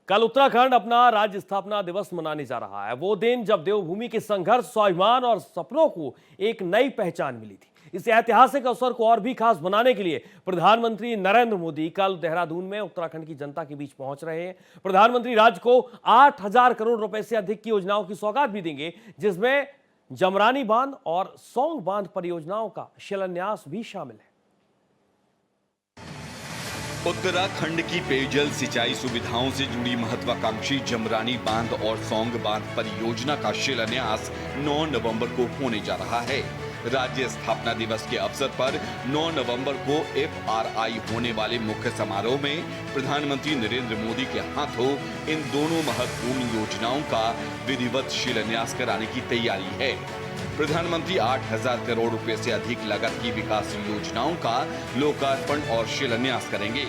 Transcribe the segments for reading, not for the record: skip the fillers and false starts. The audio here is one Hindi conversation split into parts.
कल उत्तराखंड अपना राज्य स्थापना दिवस मनाने जा रहा है। वो दिन जब देवभूमि के संघर्ष, स्वाभिमान और सपनों को एक नई पहचान मिली थी। इस ऐतिहासिक अवसर को और भी खास बनाने के लिए प्रधानमंत्री नरेंद्र मोदी कल देहरादून में उत्तराखंड की जनता के बीच पहुंच रहे हैं। प्रधानमंत्री राज्य को 8,000 करोड़ रुपए से अधिक की योजनाओं की सौगात भी देंगे, जिसमें जमरानी बांध और सौंग बांध परियोजनाओं का शिलान्यास भी शामिल है। उत्तराखंड की पेयजल सिंचाई सुविधाओं से जुड़ी महत्वाकांक्षी जमरानी बांध और सौंग बांध परियोजना का शिलान्यास 9 नवंबर को होने जा रहा है। राज्य स्थापना दिवस के अवसर पर 9 नवंबर को FRI होने वाले मुख्य समारोह में प्रधानमंत्री नरेंद्र मोदी के हाथों इन दोनों महत्वपूर्ण योजनाओं का विधिवत शिलान्यास कराने की तैयारी है। प्रधानमंत्री 8,000 करोड़ रुपए से अधिक लागत की विकास योजनाओं का लोकार्पण और शिलान्यास करेंगे।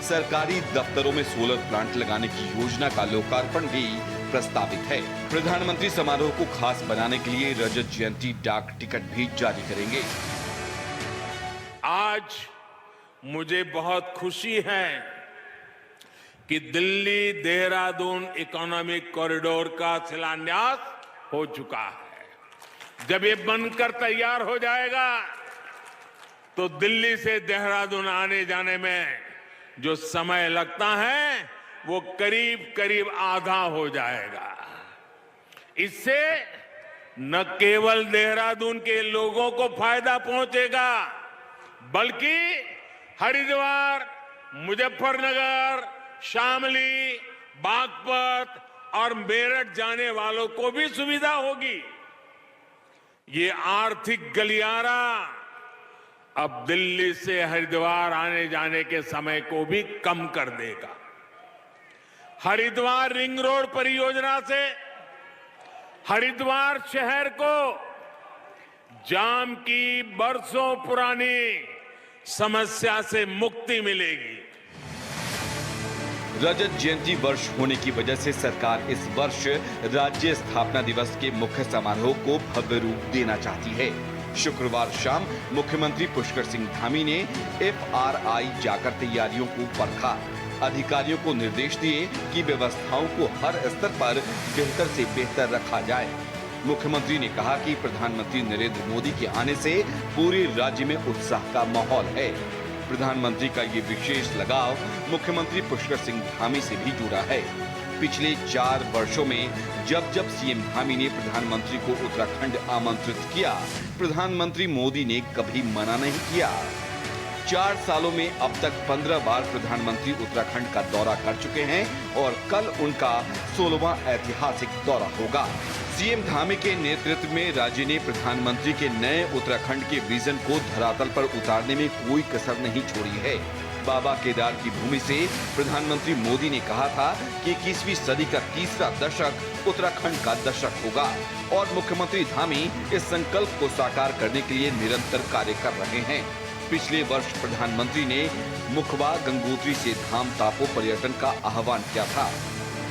सरकारी दफ्तरों में सोलर प्लांट लगाने की योजना का लोकार्पण भी प्रस्तावित है। प्रधानमंत्री समारोह को खास बनाने के लिए रजत जयंती डाक टिकट भी जारी करेंगे। आज मुझे बहुत खुशी है कि दिल्ली देहरादून इकोनॉमिक कॉरिडोर का शिलान्यास हो चुका है। जब ये बनकर तैयार हो जाएगा तो दिल्ली से देहरादून आने जाने में जो समय लगता है वो करीब करीब आधा हो जाएगा। इससे न केवल देहरादून के लोगों को फायदा पहुंचेगा, बल्कि हरिद्वार, मुजफ्फरनगर, शामली, बागपत और मेरठ जाने वालों को भी सुविधा होगी। ये आर्थिक गलियारा अब दिल्ली से हरिद्वार आने जाने के समय को भी कम कर देगा। हरिद्वार रिंग रोड परियोजना से हरिद्वार शहर को जाम की बरसों पुरानी समस्या से मुक्ति मिलेगी। रजत जयंती वर्ष होने की वजह से सरकार इस वर्ष राज्य स्थापना दिवस के मुख्य समारोह को भव्य रूप देना चाहती है। शुक्रवार शाम मुख्यमंत्री पुष्कर सिंह धामी ने FRI जाकर तैयारियों को परखा। अधिकारियों को निर्देश दिए कि व्यवस्थाओं को हर स्तर पर बेहतर से बेहतर रखा जाए। मुख्यमंत्री ने कहा कि प्रधानमंत्री नरेंद्र मोदी के आने से पूरे राज्य में उत्साह का माहौल है। प्रधानमंत्री का ये विशेष लगाव मुख्यमंत्री पुष्कर सिंह धामी से भी जुड़ा है। पिछले 4 वर्षों में जब जब सीएम धामी ने प्रधानमंत्री को उत्तराखंड आमंत्रित किया, प्रधानमंत्री मोदी ने कभी मना नहीं किया। 4 सालों में अब तक 15 बार प्रधानमंत्री उत्तराखंड का दौरा कर चुके हैं और कल उनका 16वां ऐतिहासिक दौरा होगा। सीएम धामी के नेतृत्व में राज्य ने प्रधानमंत्री के नए उत्तराखंड के विजन को धरातल पर उतारने में कोई कसर नहीं छोड़ी है। बाबा केदार की भूमि से प्रधानमंत्री मोदी ने कहा था कि 21वीं सदी का तीसरा दशक उत्तराखंड का दशक होगा और मुख्यमंत्री धामी इस संकल्प को साकार करने के लिए निरंतर कार्य कर रहे हैं। पिछले वर्ष प्रधानमंत्री ने मुखबा गंगोत्री से धाम तापो पर्यटन का आह्वान किया था,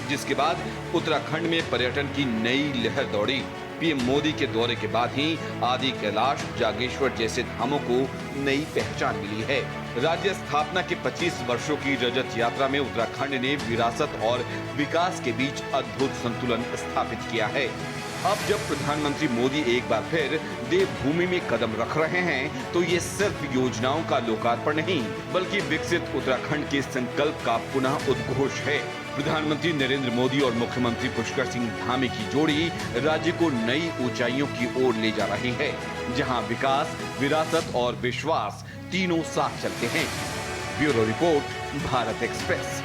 जिसके बाद उत्तराखंड में पर्यटन की नई लहर दौड़ी। पीएम मोदी के दौरे के बाद ही आदि कैलाश, जागेश्वर जैसे धामों को नई पहचान मिली है। राज्य स्थापना के 25 वर्षों की रजत यात्रा में उत्तराखंड ने विरासत और विकास के बीच अद्भुत संतुलन स्थापित किया है। अब जब प्रधानमंत्री मोदी एक बार फिर देवभूमि में कदम रख रहे हैं, तो ये सिर्फ योजनाओं का लोकार्पण नहीं, बल्कि विकसित उत्तराखंड के संकल्प का पुनः उद्घोष है। प्रधानमंत्री नरेंद्र मोदी और मुख्यमंत्री पुष्कर सिंह धामी की जोड़ी राज्य को नई ऊंचाइयों की ओर ले जा रही है, जहां विकास, विरासत और विश्वास तीनों साथ चलते हैं। Bureau report, Bharat express.